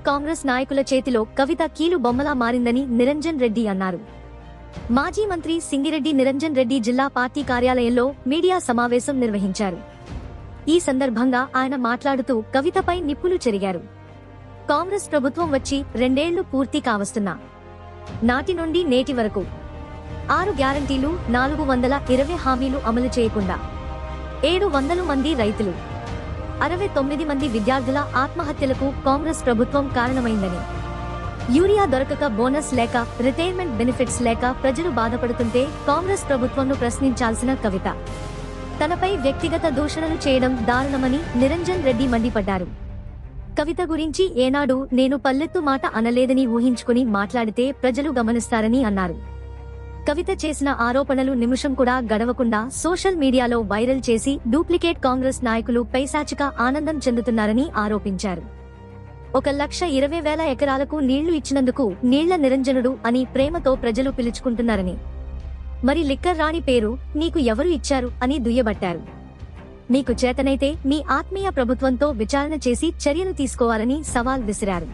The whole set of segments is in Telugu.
కాంగ్రెస్ నాయకుల చేతిలో కవిత కీలు బొమ్మలా మారిందని నిరంజన్ రెడ్డి అన్నారు. మాజీ మంత్రి సింగిరెడ్డి నిరంజన్ రెడ్డి జిల్లా పార్టీ కార్యాలయంలో మీడియా సమావేశం నిర్వహించారు. ఈ సందర్భంగా ఆయన మాట్లాడుతూ కవితపై నిప్పులు చెరిగారు. కాంగ్రెస్ ప్రభుత్వం వచ్చి 2 ఏళ్లు పూర్తి కావస్తున్నా నాటి నుండి నేటి వరకు 6 గ్యారంటీలు, 420 హామీలు అమలు చేయకుండా 700 మంది రైతులు, 69 మంది విద్యార్థుల ఆత్మహత్యలకు కాంగ్రెస్ ప్రభుత్వం కారణమైందని, యూరియా దొరకక బోనస్ లేక, రిటైర్మెంట్ బెనిఫిట్స్ లేక ప్రజలు బాధపడుతుంటే కాంగ్రెస్ ప్రభుత్వంను ప్రశ్నించాల్సిన కవిత తనపై వ్యక్తిగత దూషణలు చేయడం దారుణమని నిరంజన్ రెడ్డి మండిపడ్డారు. కవిత గురించి ఏనాడు నేను పల్లెత్తు మాట అనలేదని ఊహించుకుని మాట్లాడితే ప్రజలు గమనిస్తారని అన్నారు. కవిత చేసిన ఆరోపణలు నిమిషం కూడా గడవకుండా సోషల్ మీడియాలో వైరల్ చేసి డూప్లికేట్ కాంగ్రెస్ నాయకులు పైశాచిక ఆనందం చెందుతున్నారని ఆరోపించారు. 1,20,000 ఎకరాలకు నీళ్లు ఇచ్చినందుకు నీళ్ల నిరంజనుడు అని ప్రేమతో ప్రజలు పిలుచుకుంటున్నారని, మరి లిక్కర్ రాణి పేరు నీకు ఎవరు ఇచ్చారు అని దుయ్యబట్టారు. మీకు చేతనైతే మీ ఆత్మీయ ప్రభుత్వంతో విచారణ చేసి చర్యలు తీసుకోవాలని సవాల్ విసిరారు.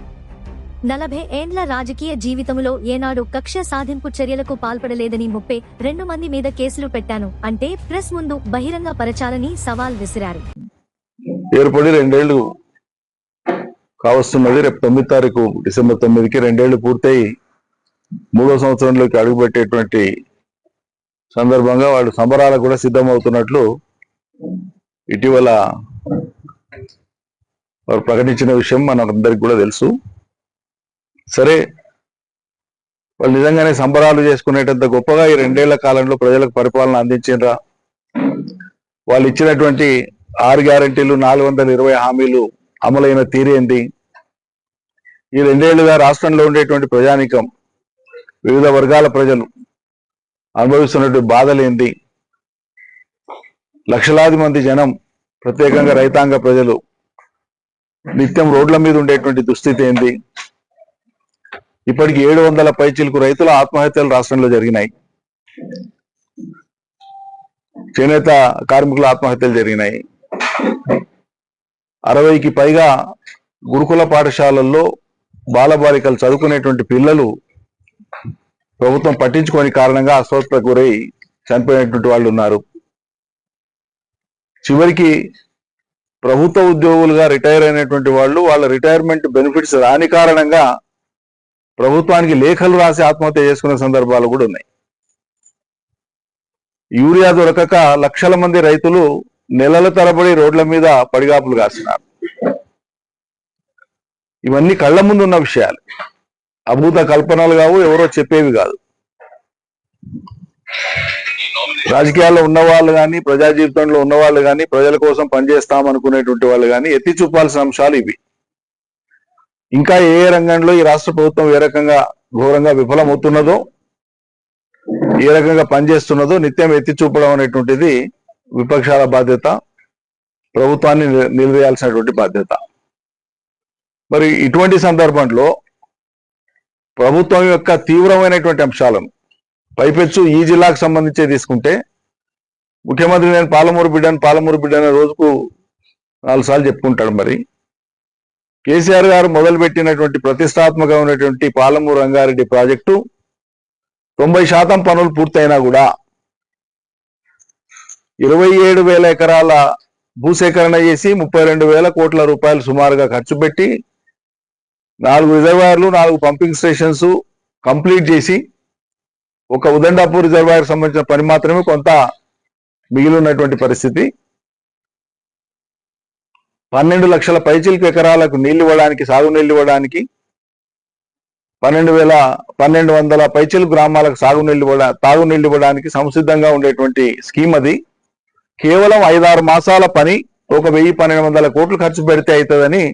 40 ఏండ్ల రాజకీయ జీవితంలో ఏనాడు కక్ష సాధింపు చర్యలకు పాల్పడలేదని 32 మంది మీద కేసులు పెట్టాను అంటే ప్రెస్ ముందు బహిరంగ పరచాలని సవాల్ విసిరారు. ఏర్పడి 2 ఏళ్లు కావస్తున్నది. రేపు 9 తారీఖు డిసెంబర్ 9కి 2 ఏళ్లు పూర్తయి 3వ సంవత్సరంలోకి అడుగుపెట్టేటువంటి సందర్భంగా వాళ్ళు సంబరాలకు కూడా సిద్ధమవుతున్నట్లు ఇటీవల వారు ప్రకటించిన విషయం మనందరికి కూడా తెలుసు. సరే, వాళ్ళు నిజంగానే సంబరాలు చేసుకునేటంత గొప్పగా ఈ 2 ఏళ్ల కాలంలో ప్రజలకు పరిపాలన అందించిండ్రా? వాళ్ళు ఇచ్చినటువంటి 6 గ్యారంటీలు, 420 హామీలు అమలైన తీరేంది? ఈ 2 ఏళ్లుగా రాష్ట్రంలో ఉండేటువంటి ప్రజానీకం, వివిధ వర్గాల ప్రజలు అనుభవిస్తున్నటువంటి బాధలేంది? లక్షలాది మంది జనం, ప్రత్యేకంగా రైతాంగ ప్రజలు నిత్యం రోడ్ల మీద ఉండేటువంటి దుస్థితి ఏంది? ఇప్పటికి 700 పైచిలకు రైతుల ఆత్మహత్యలు రాష్ట్రంలో జరిగినాయి. చేనేత కార్మికుల ఆత్మహత్యలు జరిగినాయి. 60కి పైగా గురుకుల పాఠశాలల్లో బాలబాలికలు చదువుకునేటువంటి పిల్లలు ప్రభుత్వం పట్టించుకోని కారణంగా అస్వస్థతకు గురై చనిపోయినటువంటి వాళ్ళు ఉన్నారు. చివరికి ప్రభుత్వ ఉద్యోగులుగా రిటైర్ అయినటువంటి వాళ్ళు వాళ్ళ రిటైర్మెంట్ బెనిఫిట్స్ రాని కారణంగా ప్రభుత్వానికి లేఖలు రాసి ఆత్మహత్య చేసుకునే సందర్భాలు కూడా ఉన్నాయి. యూరియా దొరకక లక్షల మంది రైతులు నెలల తరబడి రోడ్ల మీద పడిగాపులు కాస్తున్నారు. ఇవన్నీ కళ్ళ ముందు ఉన్న విషయాలు, అభూత కల్పనలు కావు, ఎవరో చెప్పేవి కాదు. రాజకీయాల్లో ఉన్నవాళ్ళు కానీ, ప్రజా జీవితంలో ఉన్నవాళ్ళు కానీ, ప్రజల కోసం పనిచేస్తామనుకునేటువంటి వాళ్ళు కానీ ఎత్తి చూపాల్సిన అంశాలు ఇవి. ఇంకా ఏ రంగంలో ఈ రాష్ట్ర ప్రభుత్వం ఏ రకంగా ఘోరంగా విఫలమవుతున్నదో, ఏ రకంగా పనిచేస్తున్నదో నిత్యం ఎత్తి చూపడం అనేటువంటిది విపక్షాల బాధ్యత, ప్రభుత్వాన్ని నిలదీయాల్సినటువంటి బాధ్యత. మరి ఇటువంటి సందర్భంలో ప్రభుత్వం యొక్క తీవ్రమైనటువంటి అంశాలను పైపెచ్చు ఈ జిల్లాకు సంబంధించే తీసుకుంటే, ముఖ్యమంత్రి నేను పాలమూరు బిడ్డను రోజుకు 4 సార్లు చెప్పుకుంటాడు. మరి కేసీఆర్ గారు మొదలుపెట్టినటువంటి ప్రతిష్టాత్మకమైనటువంటి పాలమూరు రంగారెడ్డి ప్రాజెక్టు 90% పనులు పూర్తయినా కూడా 27,000 ఎకరాల భూసేకరణ చేసి 32,000 కోట్ల రూపాయలు సుమారుగా ఖర్చు పెట్టి 4 రిజర్వాయర్లు, 4 పంపింగ్ స్టేషన్స్ కంప్లీట్ చేసి ఒక ఉదండాపూర్ రిజర్వాయర్ సంబంధించిన పని మాత్రమే కొంత మిగిలి ఉన్నటువంటి పరిస్థితి. 12 లక్షల పైచిలకు ఎకరాలకు నీళ్లు ఇవ్వడానికి, సాగునీళ్లు ఇవ్వడానికి, 1200 పైచిలు గ్రామాలకు తాగునీళ్లు ఇవ్వడానికి సంసిద్ధంగా ఉండేటువంటి స్కీమ్ అది. కేవలం 5-6 మాసాల పని, 1,000-1,200 కోట్లు ఖర్చు పెడితే అవుతుందని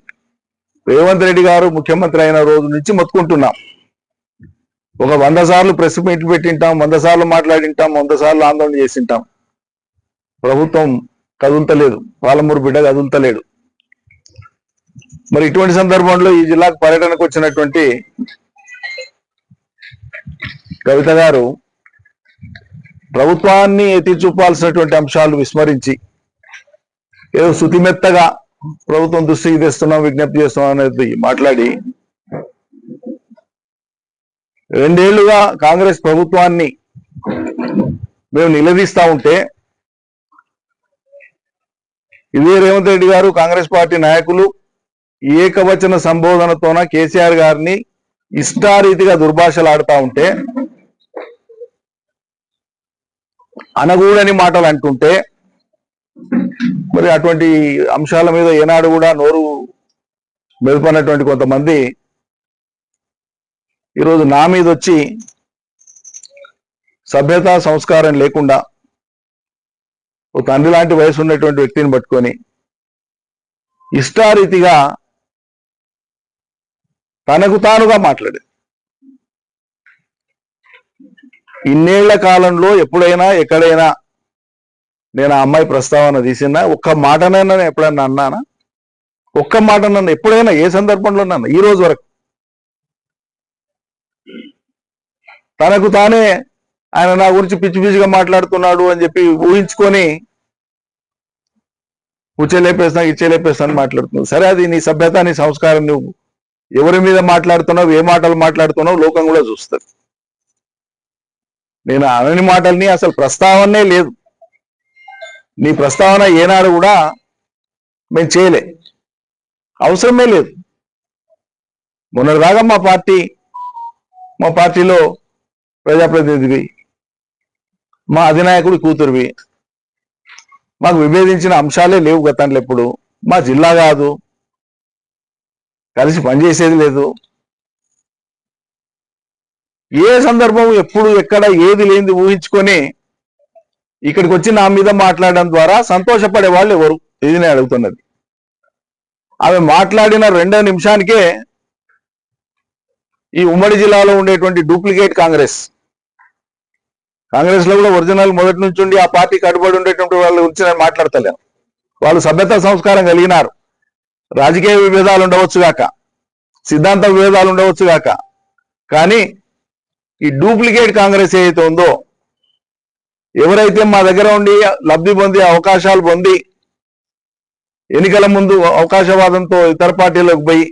రేవంత్ రెడ్డి గారు ముఖ్యమంత్రి అయిన రోజు నుంచి మొత్తుకుంటున్నాం. 100 సార్లు ప్రెస్ మీట్లు పెట్టింటాం, 100 సార్లు మాట్లాడింటాం, 100 సార్లు ఆందోళన చేసింటాం. ప్రభుత్వం కదులుతలేదు, పాలమూరు బిడ్డ కదులుతలేడు. మరి ఇటువంటి సందర్భంలో ఈ జిల్లాకు పర్యటనకు వచ్చినటువంటి కవిత గారు ప్రభుత్వాన్ని ఎత్తి చూపాల్సినటువంటి అంశాలు విస్మరించి ఏదో శుతిమెత్తగా ప్రభుత్వం దృష్టికి తెస్తున్నాం, విజ్ఞప్తి చేస్తున్నాం అనేది మాట్లాడి రెండేళ్లుగా కాంగ్రెస్ ప్రభుత్వాన్ని మేము నిలదీస్తా ఉంటే ఇదే రేవంత్ రెడ్డి గారు కాంగ్రెస్ పార్టీ నాయకులు ఏకవచన సంబోధనతోన కేసీఆర్ గారిని ఇష్టారీతిగా దుర్భాషలాడుతా ఉంటే, అనగూడని మాటలు అంటుంటే, మరి అటువంటి అంశాల మీద ఏనాడు కూడా నోరు మెదపనటువంటి కొంతమంది ఈరోజు నా మీద వచ్చి సభ్యత సంస్కారం లేకుండా ఒక తండ్రి లాంటి వయసు ఉన్నటువంటి వ్యక్తిని పట్టుకొని ఇష్టారీతిగా తనకు తానుగా మాట్లాడేది. ఇన్నేళ్ల కాలంలో ఎప్పుడైనా ఎక్కడైనా నేను ఆ అమ్మాయి ప్రస్తావన తీసినా ఒక్క మాటనైనా ఎప్పుడైనా అన్నానా? ఒక్క మాట నన్ను ఎప్పుడైనా ఏ సందర్భంలో నన్ను ఈ రోజు వరకు తనకు తానే ఆయన నా గురించి పిచ్చి పిచ్చిగా మాట్లాడుతున్నాడు అని చెప్పి ఊహించుకొని ఉచ్చేలేపేస్తాను ఇచ్చేలేపేస్తాను మాట్లాడుతున్నావు. సరే, అది నీ సభ్యత నీ సంస్కారం. నువ్వు ఎవరి మీద మాట్లాడుతున్నావు, ఏ మాటలు మాట్లాడుతున్నావు లోకం కూడా చూస్తుంది. నేను అనని మాటల్ని అసలు ప్రస్తావనే లేదు. నీ ప్రస్తావన ఏనాడు కూడా మేము చేయలే, అవసరమే లేదు. మొన్నటిదాకా మా పార్టీలో ప్రజాప్రతినిధివి, మా అధినాయకుడి కూతురువి, మాకు విభేదించిన అంశాలే లేవు గతంలో. ఎప్పుడు మా జిల్లా కాదు, కలిసి పనిచేసేది లేదు. ఏ సందర్భం ఎప్పుడు ఎక్కడ ఏది లేనిది ఊహించుకొని ఇక్కడికి వచ్చి నా మీద మాట్లాడడం ద్వారా సంతోషపడే వాళ్ళు ఎవరు? ఇది నేను అడుగుతున్నది. ఆమె మాట్లాడిన 2 నిమిషానికే ఈ ఉమ్మడి జిల్లాలో ఉండేటువంటి డూప్లికేట్ కాంగ్రెస్ లో కూడా ఒరిజినల్ మొదటి నుంచి ఉండి ఆ పార్టీ కట్టుబడి ఉండేటువంటి వాళ్ళ గురించి నేను మాట్లాడతలేను. వాళ్ళు సభ్యత సంస్కారం కలిగినారు. రాజకీయ విభేదాలు ఉండవచ్చు గాక, సిద్ధాంత విభేదాలు ఉండవచ్చు గాక, కానీ ఈ డూప్లికేట్ కాంగ్రెస్ ఏదైతే ఉందో, ఎవరైతే మా దగ్గర ఉండి లబ్ధి పొంది అవకాశాలు పొంది ఎన్నికల ముందు అవకాశవాదంతో ఇతర పార్టీలకు పోయి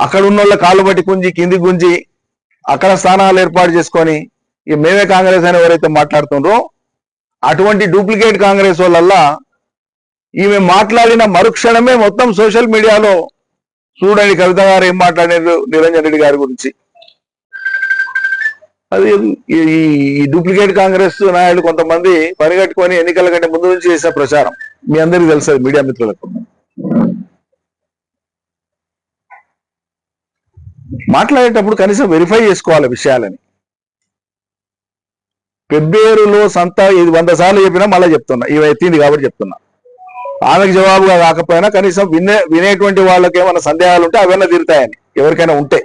అక్కడ ఉన్న వాళ్ళ కాళ్ళు పట్టి గుంజి కింది గుంజి అక్కడ స్థానాలు ఏర్పాటు చేసుకొని ఇక మేమే కాంగ్రెస్ అని ఎవరైతే మాట్లాడుతుండ్రో అటువంటి డూప్లికేట్ కాంగ్రెస్ వాళ్ళల్లా ఈమె మాట్లాడిన మరుక్షణమే మొత్తం సోషల్ మీడియాలో చూడండి కవిత గారు ఏం మాట్లాడారు నిరంజన్ రెడ్డి గారి గురించి. అది ఈ డూప్లికేట్ కాంగ్రెస్ నాయకులు కొంతమంది పరిగెట్టుకొని ఎన్నికల కంటే ముందు నుంచి చేసిన ప్రచారం మీ అందరికీ తెలుసు, మీడియా మిత్రులకు. మాట్లాడేటప్పుడు కనీసం వెరిఫై చేసుకోవాలి విషయాలని. పెబ్బేరులో సంత ఇది 100 సార్లు చెప్పినా మళ్ళీ చెప్తున్నా, ఇవి ఎత్తింది కాబట్టి చెప్తున్నా. ఆమెకు జవాబుగా కాకపోయినా కనీసం వినేటువంటి వాళ్ళకి ఏమైనా సందేహాలు ఉంటే అవన్నీ తీరుతాయని ఎవరికైనా ఉంటే.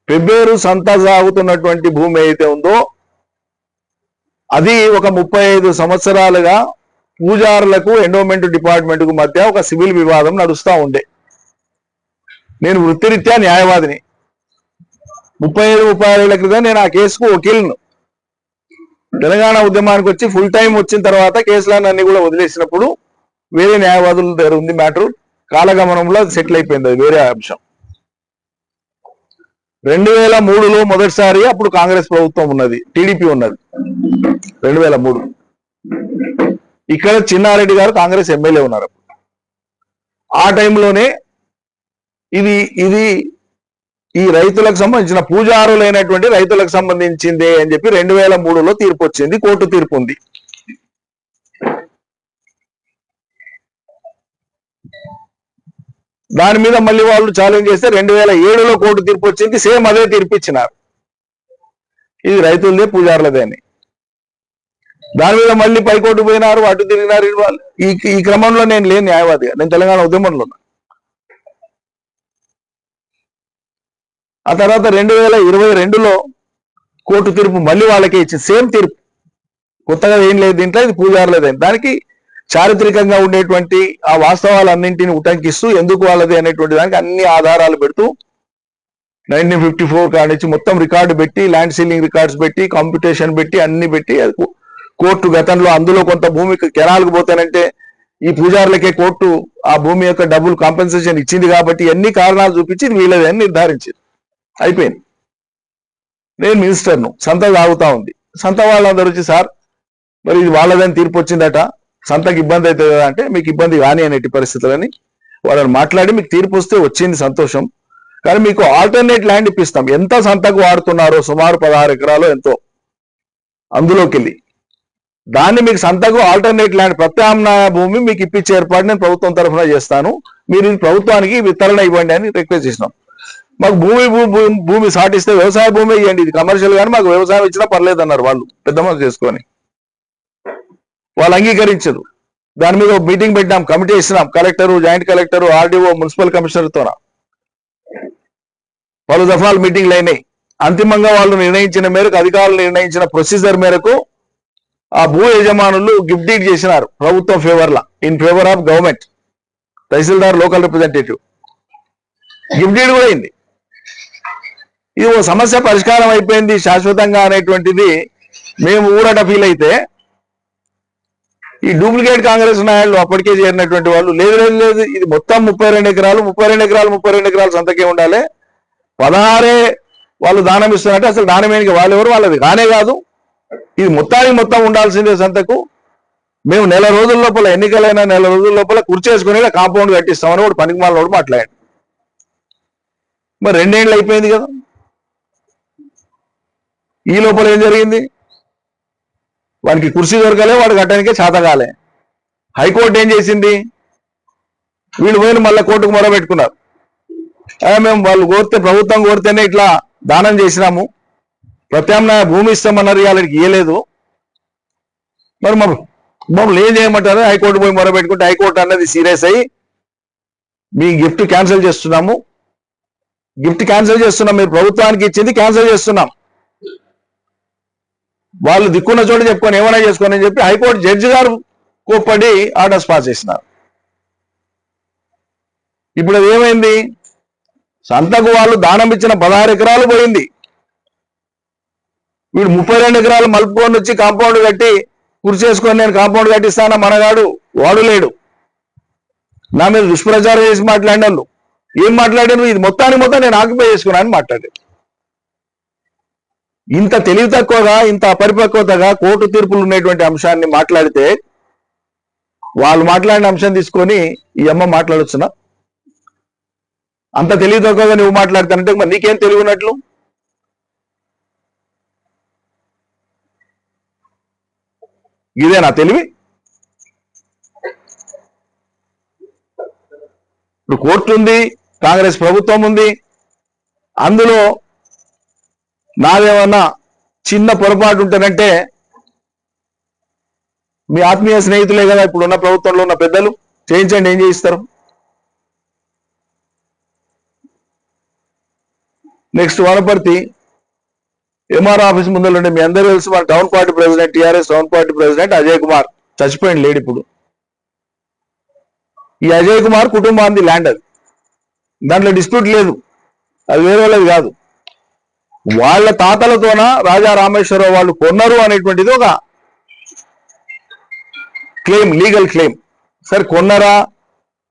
పెబ్బేరు సంత సాగుతున్నటువంటి భూమి ఏదైతే ఉందో అది ఒక 35 సంవత్సరాలుగా పూజారులకు ఎండోమెంట్ డిపార్ట్మెంట్ కు మధ్య ఒక సివిల్ వివాదం నడుస్తూ ఉండే. నేను వృత్తిరీత్యా న్యాయవాదిని. 35-36 ఏళ్ల క్రితం నేను ఆ కేసుకు వకీల్ను. తెలంగాణ ఉద్యమానికి వచ్చి ఫుల్ టైం వచ్చిన తర్వాత కేసులన్నీ కూడా వదిలేసినప్పుడు వేరే న్యాయవాదుల దగ్గర ఉంది మ్యాటర్. కాలగమనంలో సెటిల్ అయిపోయింది, అది వేరే అంశం. 2003లో మొదటిసారి అప్పుడు కాంగ్రెస్ ప్రభుత్వం ఉన్నది, టీడీపీ ఉన్నది 2003. ఇక్కడ చిన్నారెడ్డి గారు కాంగ్రెస్ ఎమ్మెల్యే ఉన్నారు. ఆ టైంలోనే ఇది ఈ రైతులకు సంబంధించిన పూజారులైనటువంటి రైతులకు సంబంధించిందే అని చెప్పి 2003లో తీర్పు వచ్చింది, కోర్టు తీర్పు ఉంది. దాని మీద మళ్ళీ వాళ్ళు ఛాలెంజ్ చేస్తే 2007లో కోర్టు తీర్పు వచ్చింది, సేమ్ అదే తీర్పు ఇచ్చినారు, ఇది రైతులదే పూజారులదే అని. దాని మీద మళ్ళీ పైకోర్టు పోయినారు, అటు తిరిగినారు. ఈ క్రమంలో నేను లేని న్యాయవాదిగా, నేను తెలంగాణ ఉద్యమంలో ఉన్నా. ఆ తర్వాత 2022లో కోర్టు తీర్పు మళ్ళీ వాళ్ళకే ఇచ్చింది, సేమ్ తీర్పు, కొత్తగా ఏం లేదు దీంట్లో, ఇది పూజారులదే. దానికి చారిత్రకంగా ఉండేటువంటి ఆ వాస్తవాలన్నింటినీ ఉటంకిస్తూ ఎందుకు వాళ్ళది అనేటువంటి దానికి అన్ని ఆధారాలు పెడుతూ 1954 కాడి నుంచి మొత్తం రికార్డు పెట్టి, ల్యాండ్ సీలింగ్ రికార్డ్స్ పెట్టి, కాంపిటీషన్ పెట్టి, అన్ని పెట్టి కోర్టు గతంలో అందులో కొంత భూమికి కెనాల్కి పోతానంటే ఈ పూజారులకే కోర్టు ఆ భూమి యొక్క డబ్బులు కాంపెన్సేషన్ ఇచ్చింది కాబట్టి అన్ని కారణాలు చూపించి వీళ్ళది అని నిర్ధారించింది. అయిపోయింది. నేను మినిస్టర్ను, సంత తాగుతా ఉంది. సంత వాళ్ళందరూ వచ్చి సార్ మరి ఇది వాళ్ళదని తీర్పు వచ్చిందట, సంతకి ఇబ్బంది అవుతుంది కదా అంటే, మీకు ఇబ్బంది కానీ అనేటి పరిస్థితులని వాళ్ళని మాట్లాడి మీకు తీర్పు వస్తే వచ్చింది సంతోషం, కానీ మీకు ఆల్టర్నేట్ ల్యాండ్ ఇప్పిస్తాం. ఎంత సంతకు వాడుతున్నారో సుమారు 16 ఎకరాలు ఎంతో అందులోకి వెళ్ళి దాన్ని మీకు సంతకు ఆల్టర్నేట్ ల్యాండ్ ప్రత్యామ్నాయ భూమి మీకు ఇప్పించే ఏర్పాటు నేను ప్రభుత్వం తరఫున చేస్తాను, మీరు ఇది ప్రభుత్వానికి వితరణ ఇవ్వండి అని రిక్వెస్ట్ చేసినాం. మాకు భూమి సాటిస్తే వ్యవసాయ భూమి ఇవ్వండి, ఇది కమర్షియల్ కానీ మాకు వ్యవసాయం ఇచ్చినా పర్లేదు అన్నారు వాళ్ళు, పెద్ద మనసు చేసుకొని. వాళ్ళు అంగీకరించరు. దాని మీద మీటింగ్ పెట్టినాం, కమిటీ ఇచ్చినాం, collector, joint collector, RDO, municipal కమిషనర్తో పలు దఫాలు మీటింగ్లు అయినాయి. అంతిమంగా వాళ్ళు నిర్ణయించిన మేరకు, అధికారులు నిర్ణయించిన ప్రొసీజర్ మేరకు ఆ భూ యజమానులు గిఫ్ట్ డీడ్ చేసినారు ప్రభుత్వం ఫేవర్లా, in favour of government. Tahsildar, local representative gift deed కూడా అయింది. ఇది ఓ సమస్య పరిష్కారం అయిపోయింది శాశ్వతంగా అనేటువంటిది మేము ఊరట ఫీల్ అయితే, ఈ డూప్లికేట్ కాంగ్రెస్ నాయకులు అప్పటికే చేరినటువంటి వాళ్ళు లేదు లేదు లేదు ఇది మొత్తం 32 ఎకరాలు 32 ఎకరాలు సంతకే ఉండాలి, 16 వాళ్ళు దానం ఇస్తున్నారంటే అసలు దానమేనికి వాళ్ళెవరు, వాళ్ళది కానే కాదు, ఇది మొత్తం ఉండాల్సిందే సంతకు. మేము నెల రోజుల లోపల, ఎన్నికలైన నెల రోజుల లోపల కుర్చేసుకుని కాంపౌండ్ కట్టిస్తామని వాడు పనికిమాలినోడు మాట్లాడాడు. మరి 2 ఏళ్ళు అయిపోయింది కదా, ఈ లోపల ఏం జరిగింది? వాడికి కుర్చీ దొరకలే, వాడు కట్టడానికే చేతగాలే. హైకోర్టు ఏం చేసింది? వీళ్ళు పోయిన మళ్ళీ కోర్టుకు మొరబెట్టుకున్నారు. మేము వాళ్ళు కోరితే, ప్రభుత్వం కోరితేనే ఇట్లా దానం చేసినాము, ప్రత్యామ్నాయ భూమి ఇస్తామన్నారు, వాళ్ళకి ఇయ్యలేదు, మరి మమ్మల్ని ఏం చేయమంటారు? హైకోర్టు పోయి మొరబెట్టుకుంటే హైకోర్టు అన్నది సీరియస్ అయ్యి మీ గిఫ్ట్ క్యాన్సిల్ చేస్తున్నాము, మీరు ప్రభుత్వానికి ఇచ్చింది క్యాన్సిల్ చేస్తున్నాం, వాళ్ళు దిక్కున్న చోట చెప్పుకొని ఏమైనా చేసుకొని అని చెప్పి హైకోర్టు జడ్జి గారు కోప్పడి ఆర్డర్స్ పాస్ చేసినారు. ఇప్పుడు అది ఏమైంది? సంతకు వాళ్ళు దానం ఇచ్చిన 16 ఎకరాలు పోయింది. వీడు 32 ఎకరాలు మలుపుకొని వచ్చి కాంపౌండ్ కట్టి కుర్చేసుకొని నేను కాంపౌండ్ కట్టిస్తానా మనగాడు వాడు లేడు. నా మీద దుష్ప్రచారం చేసి మాట్లాడినాను. ఏం మాట్లాడారు? ఇది మొత్తం నేను ఆక్యుపై చేసుకున్నాను మాట్లాడారు. ఇంత తెలివి తక్కువగా, ఇంత అపరిపక్వతగా కోర్టు తీర్పులు ఉన్నటువంటి అంశాన్ని మాట్లాడితే, వాళ్ళు మాట్లాడిన అంశం తీసుకొని ఈ అమ్మ మాట్లాడొచ్చునా? అంత తెలివి తక్కువగా నువ్వు మాట్లాడతానంటే మరి నీకేం తెలివి ఉన్నట్లు? ఇదేనా తెలివి? ఇప్పుడు కోర్టు ఉంది, కాంగ్రెస్ ప్రభుత్వం ఉంది, అందులో నాదేమన్నా చిన్న పొరపాటు ఉంటేనంటే మీ ఆత్మీయ స్నేహితులే కదా ఇప్పుడు ఉన్న ప్రభుత్వంలో ఉన్న పెద్దలు, చేయించండి, ఏం చేయిస్తారు? నెక్స్ట్ వనపర్తి ఎంఆర్ ఆఫీస్ ముందర మీ అందరూ తెలుసు, మన town party president, TRS town party president Ajay Kumar చచ్చిపోయింది, లేడు ఇప్పుడు. ఈ అజయ్ కుమార్ కుటుంబానికి ల్యాండ్, అది దాంట్లో డిస్ప్యూట్ లేదు, అది వేరే వాళ్ళది కాదు. వాళ్ళ తాతలతోన రాజా రామేశ్వరరావు వాళ్ళు కొన్నారు అనేటువంటిది ఒక క్లెయిమ్, లీగల్ క్లెయిమ్. సరే కొన్నారా,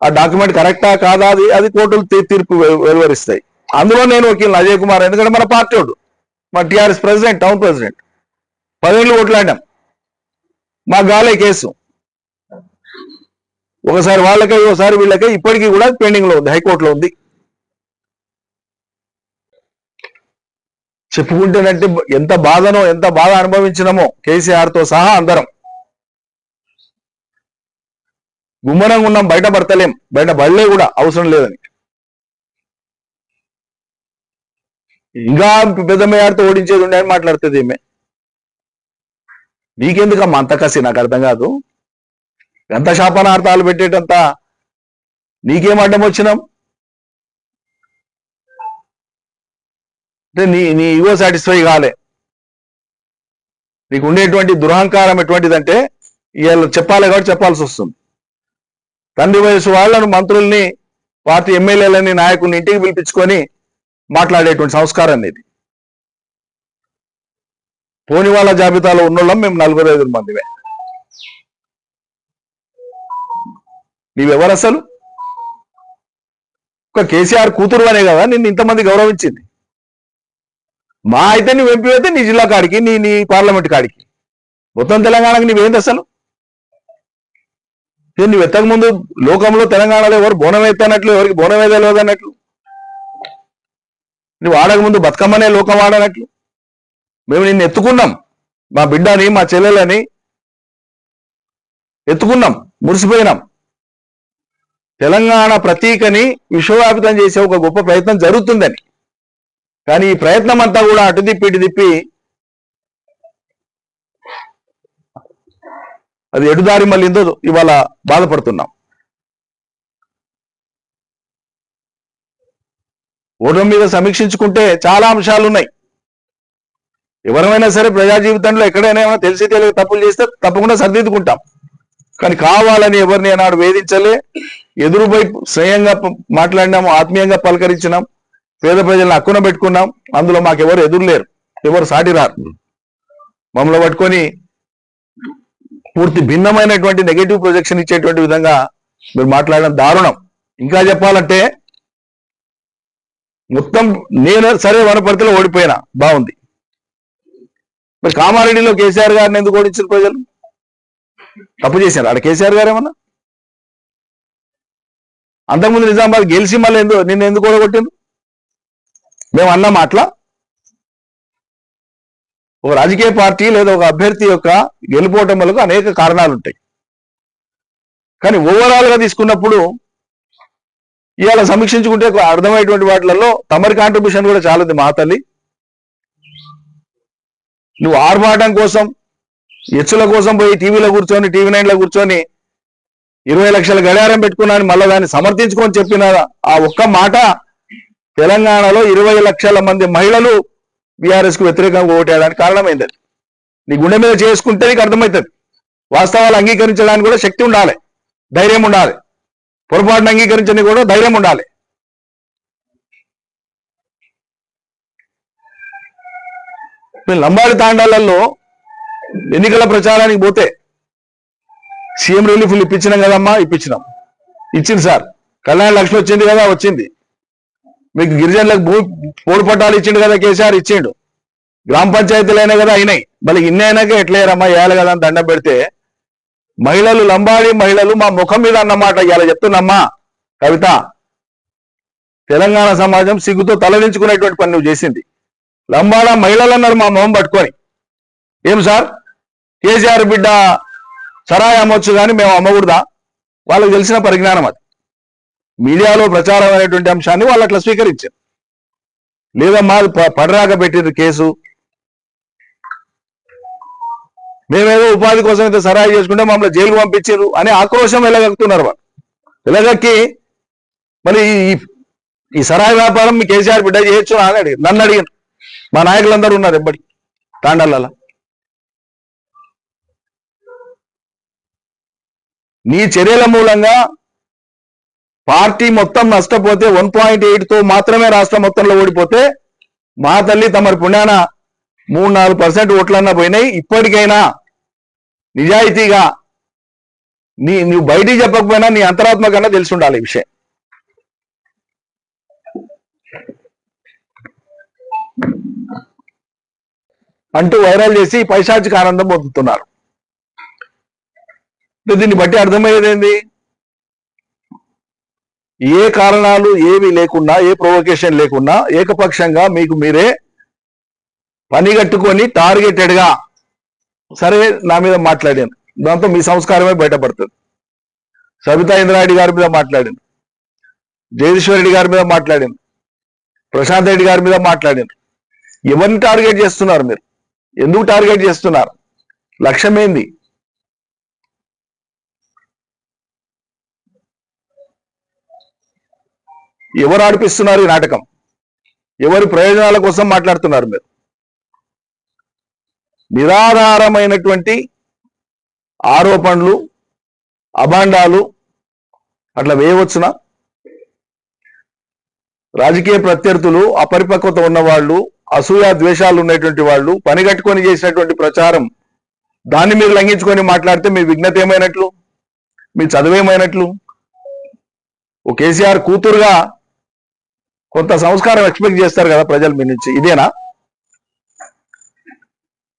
ఆ డాక్యుమెంట్ కరెక్టా కాదా, అది కోర్టులు తీర్పు వెలువరిస్తాయి. అందులో నేను వకీల్ అజయ్ కుమార్, ఎందుకంటే మన పార్టీ వాడు, మన టీఆర్ఎస్ ప్రెసిడెంట్, టౌన్ ప్రెసిడెంట్, 10 ఏళ్ళు కొట్లాడినాం, మాకు గాలే కేసు. ఒకసారి వాళ్ళకై ఒకసారి వీళ్ళకై, ఇప్పటికీ కూడా పెండింగ్ లో ఉంది, హైకోర్టులో ఉంది. చెప్పుకుంటేనంటే ఎంత బాధ అనుభవించినామో కేసీఆర్ తో సహా అందరం. గుమ్మరంగా ఉన్నాం, బయట పడతలేం, బయట పడలే కూడా అవసరం లేదని. ఇంకా పెద్ద మేయార్తో ఓడించేది ఉండే అని మాట్లాడుతుంది ఈమె. నీకెందుకమ్మా అంత కసి? నాకు అర్థం కాదు. ఎంత శాపనార్థాలు పెట్టేటంత నీకేం అడ్డం వచ్చినాం? అంటే నీ ఈగో సాటిస్ఫై కాలే. నీకు ఉండేటువంటి దురహంకారం ఎటువంటిదంటే వీళ్ళు చెప్పాలి కాబట్టి చెప్పాల్సి వస్తుంది. తండ్రి వయసు వాళ్ళను, మంత్రుల్ని, పార్టీ ఎమ్మెల్యేలని, నాయకుల్ని ఇంటికి పిలిపించుకొని మాట్లాడేటువంటి సంస్కారం ఇది. పోని వాళ్ళ జాబితాలో ఉన్నోళ్ళం మేము 45 మందిమే. నీవెవరు అసలు? ఒక కేసీఆర్ కూతురు అనే కదా నిన్ను ఇంతమంది గౌరవించింది. మా అయితే నువ్వు ఎంపీ అయితే నీ జిల్లా కాడికి నీ నీ పార్లమెంట్ కాడికి, మొత్తం తెలంగాణకి నువ్వేంది అసలు? నువ్వు ఎత్తక ముందు లోకంలో తెలంగాణలో ఎవరు బోనం ఎత్తనట్లు, ఎవరికి బోనం తెలియదు అన్నట్లు, నువ్వు ఆడక ముందు బతుకమ్మనే లోకం ఆడనట్లు. మేము నిన్ను ఎత్తుకున్నాం, మా బిడ్డని మా చెల్లెలని ఎత్తుకున్నాం, మురిసిపోయినాం. తెలంగాణ ప్రతీకని విశ్వవ్యాపితం చేసే ఒక గొప్ప ప్రయత్నం జరుగుతుందని. కానీ ఈ ప్రయత్నం అంతా కూడా అటు తిప్పి ఇటు తిప్పి అది ఎటుదారి మళ్ళీందో ఇవాళ బాధపడుతున్నాం. ఓటమి మీద సమీక్షించుకుంటే చాలా అంశాలు ఉన్నాయి. ఎవరైనా సరే ప్రజా జీవితంలో ఎక్కడైనా తెలిసి తెలియక తప్పులు చేస్తే తప్పకుండా సరిదిద్దుకుంటాం. కానీ కావాలని ఎవరిని నాడు వేధించలే, ఎదురుపై స్నేహంగా మాట్లాడినాము, ఆత్మీయంగా పలకరించినాం, పేద ప్రజలను హక్కున పెట్టుకున్నాం. అందులో మాకెవరు ఎదురులేరు, ఎవరు సాటి రారు. మమ్మల్ని పట్టుకొని పూర్తి భిన్నమైనటువంటి నెగటివ్ ప్రొజెక్షన్ ఇచ్చేటువంటి విధంగా మీరు మాట్లాడడం దారుణం. ఇంకా చెప్పాలంటే మొత్తం నేను సరే వనపర్తిలో ఓడిపోయినా బాగుంది, మరి కామారెడ్డిలో కేసీఆర్ గారిని ఎందుకు ఓడించారు ప్రజలు? తప్పు చేశారు ఆడ కేసీఆర్ గారు ఏమన్నా? అంతకుముందు నిజామాబాద్ గెలిచి మళ్ళీ నిన్ను ఎందుకు ఓడగొట్టిండ్రు? మేము అన్న మాటల ఒక రాజకీయ పార్టీ లేదా ఒక అభ్యర్థి యొక్క గెలుపోవటములకు అనేక కారణాలు ఉంటాయి. కానీ ఓవరాల్ గా తీసుకున్నప్పుడు ఇవాళ సమీక్షించుకుంటే అర్థమయ్యేటువంటి వాటిలలో తమరి కాంట్రిబ్యూషన్ కూడా చాలా ఉంది. మా తల్లి, నువ్వు ఆర్భాటం కోసం, ఎచ్చుల కోసం పోయి టీవీలో కూర్చొని, టీవీ 9లో కూర్చొని 20 లక్షల గడియారం పెట్టుకున్నాను మళ్ళీ దాన్ని సమర్థించుకొని చెప్పిన ఆ ఒక్క మాట తెలంగాణలో 20 లక్షల మంది మహిళలు బీఆర్ఎస్ కు వ్యతిరేకంగా ఓటేయడానికి కారణమైంది. నీ గుండె మీద చేసుకుంటే నీకు అర్థమవుతుంది. వాస్తవాలు అంగీకరించడానికి కూడా శక్తి ఉండాలి, ధైర్యం ఉండాలి, పొరపాటును అంగీకరించడానికి కూడా ధైర్యం ఉండాలి. మేము లంబాడి తాండాలలో ఎన్నికల ప్రచారానికి పోతే సీఎం రిలీఫ్లు ఇప్పించినాం కదమ్మా, ఇచ్చింది సార్. కళ్యాణ లక్ష్మి వచ్చింది కదా, వచ్చింది. మీకు గిరిజనులకు పోడు పట్టాలు ఇచ్చిండు కదా కేసీఆర్, ఇచ్చిండు. గ్రామ పంచాయతీలు అయినా కదా అయినాయి. మళ్ళీ ఇన్ని అయినాక ఎట్లేరమ్మా వేయాలి కదా అని దండం పెడితే మహిళలు, లంబాడి మహిళలు మా ముఖం మీద అన్నమాట ఇవాళ చెప్తున్నమ్మా కవిత, తెలంగాణ సమాజం సిగ్గుతో తలదించుకునేటువంటి పని నువ్వు చేసింది. లంబాడ మహిళలు అన్నారు మా మొహం పట్టుకొని, ఏం సార్ కేసీఆర్ బిడ్డ సరాయి అమ్మొచ్చు కానీ మేము అమ్మకూడదా? వాళ్ళకి తెలిసిన పరిజ్ఞానం అది. మీడియాలో ప్రచారం అనేటువంటి అంశాన్ని వాళ్ళు అట్లా స్వీకరించారు. లేదమ్మా పడరాక పెట్టిండ్రు కేసు, మేమేదో ఉపాధి కోసం అయితే సరాయి చేసుకుంటే మమ్మల్ని జైలుకు పంపించారు అని ఆక్రోశం వెళ్ళగలుగుతున్నారు. వాళ్ళు వెళ్ళగక్కి మరి ఈ సరాయి వ్యాపారం మీ కేసీఆర్ బిడ్డ చేయొచ్చు అని అడిగారు. నన్ను అడిగారు, మా నాయకులందరూ ఉన్నారు ఎప్పటి తాండాలలో. నీ చర్యల మూలంగా పార్టీ మొత్తం నష్టపోతే 1.8తో మాత్రమే రాష్ట్రం మొత్తంలో ఓడిపోతే మా తల్లి తమరి పుణ్యాన 3-4% ఓట్లన్నా పోయినాయి. ఇప్పటికైనా నిజాయితీగా నువ్వు బయటికి చెప్పకపోయినా నీ అంతరాత్మ కన్నా తెలిసి ఉండాలి ఈ విషయం. అంటూ వైరల్ చేసి పైశాచిక ఆనందం పొందుతున్నారు. దీన్ని బట్టి అర్థమయ్యేది ఏంది? ఏ కారణాలు ఏవి లేకుండా, ఏ ప్రొవొకేషన్ లేకుండా ఏకపక్షంగా మీకు మీరే పనిగట్టుకొని టార్గెటెడ్ గా సరే నా మీద మాట్లాడాను, దాంతో మీ సంస్కారమే బయటపడుతుంది. సబితా ఇంద్రారెడ్డి గారి మీద మాట్లాడాను, జగదీశ్వర్ రెడ్డి గారి మీద మాట్లాడాను, ప్రశాంత్ రెడ్డి గారి మీద మాట్లాడాను. ఎవరిని టార్గెట్ చేస్తున్నారు మీరు? ఎందుకు టార్గెట్ చేస్తున్నారు? లక్ష్యం ఏంది? ఎవరు ఆడిపిస్తున్నారు ఈ నాటకం? ఎవరి ప్రయోజనాల కోసం మాట్లాడుతున్నారు మీరు? నిరాధారమైనటువంటి ఆరోపణలు, అభాండాలు అట్లా వేయవచ్చునా? రాజకీయ ప్రత్యర్థులు, అపరిపక్వత ఉన్నవాళ్ళు, అసూయ ద్వేషాలు ఉన్నటువంటి వాళ్ళు పనిగట్టుకొని చేసినటువంటి ప్రచారం, దాన్ని మీరు లంఘించుకొని మాట్లాడితే మీ విఘ్నత ఏమైనట్లు? మీ చదువేమైనట్లు? ఓ కేసీఆర్ కూతురుగా కొంత సంస్కారం ఎక్స్పెక్ట్ చేస్తారు కదా ప్రజలు మీ నుంచి, ఇదేనా?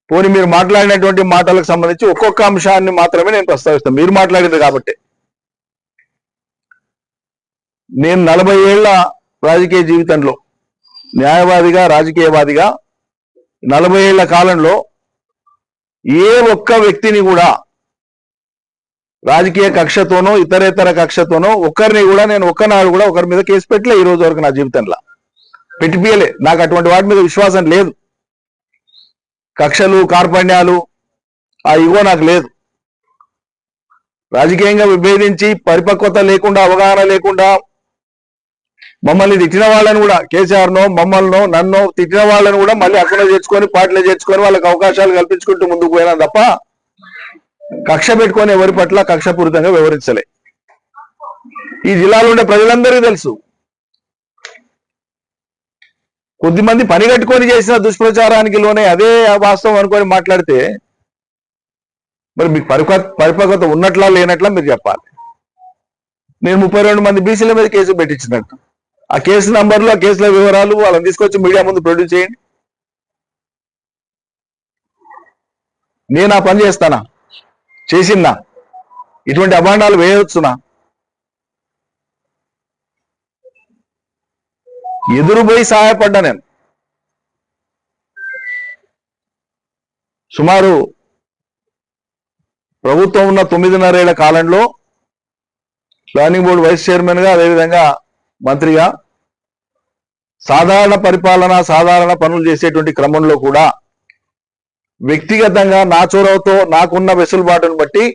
పోనీ మీరు మాట్లాడినటువంటి మాటలకు సంబంధించి ఒక్కొక్క అంశాన్ని మాత్రమే నేను ప్రస్తావిస్తాను, మీరు మాట్లాడింది కాబట్టి. నేను 40 ఏళ్ల రాజకీయ జీవితంలో న్యాయవాదిగా, రాజకీయవాదిగా 40 ఏళ్ల కాలంలో ఏ ఒక్క వ్యక్తిని కూడా రాజకీయ కక్షతోనో ఇతరేతర కక్షతోనో ఒక్కరిని కూడా నేను ఒక్కనాడు కూడా ఒకరి మీద కేసు పెట్టలే ఈ రోజు వరకు నా జీవితంలో. పెట్టిపియలే. నాకు అటువంటి వాటి మీద విశ్వాసం లేదు. కక్షలు, కార్పణ్యాలు, ఆ ఇగో నాకు లేదు. రాజకీయంగా విభేదించి పరిపక్వత లేకుండా, అవగాహన లేకుండా మమ్మల్ని తిట్టిన వాళ్ళని కూడా, కేసీఆర్నో మమ్మల్నో నన్నో తిట్టిన వాళ్ళని కూడా మళ్ళీ అక్కడ చేర్చుకొని, పార్టీలో చేర్చుకొని వాళ్ళకి అవకాశాలు కల్పించుకుంటూ ముందుకు పోయినా తప్ప కక్ష పెట్టుకొని ఎవరి పట్ల కక్షపూరితంగా వివరించలే. ఈ జిల్లాలో ఉండే ప్రజలందరికీ తెలుసు. కొద్దిమంది పని కట్టుకొని చేసిన దుష్ప్రచారానికి లోనే అదే వాస్తవం అనుకొని మాట్లాడితే మరి మీకు పరిపక్వత ఉన్నట్లా లేనట్లా మీరు చెప్పాలి. నేను 32 మంది బీసీల మీద కేసు పెట్టించినట్టు ఆ కేసు నంబర్లు, ఆ కేసుల వివరాలు వాళ్ళని తీసుకొచ్చి మీడియా ముందు ప్రొడ్యూస్ చేయండి. నేను ఆ పని చేస్తానా? చేసిందా? ఇటువంటి అభాండాలు వేయవచ్చునా? ఎదురుపోయి సహాయపడ్డా నేను. సుమారు ప్రభుత్వం ఉన్న 9.5 ఏళ్ల కాలంలో ప్లానింగ్ బోర్డు వైస్ చైర్మన్ గా, అదేవిధంగా మంత్రిగా సాధారణ పరిపాలన, సాధారణ పనులు చేసేటువంటి క్రమంలో కూడా వ్యక్తిగతంగా నా చొరవతో నాకున్న వెసులుబాటును బట్టి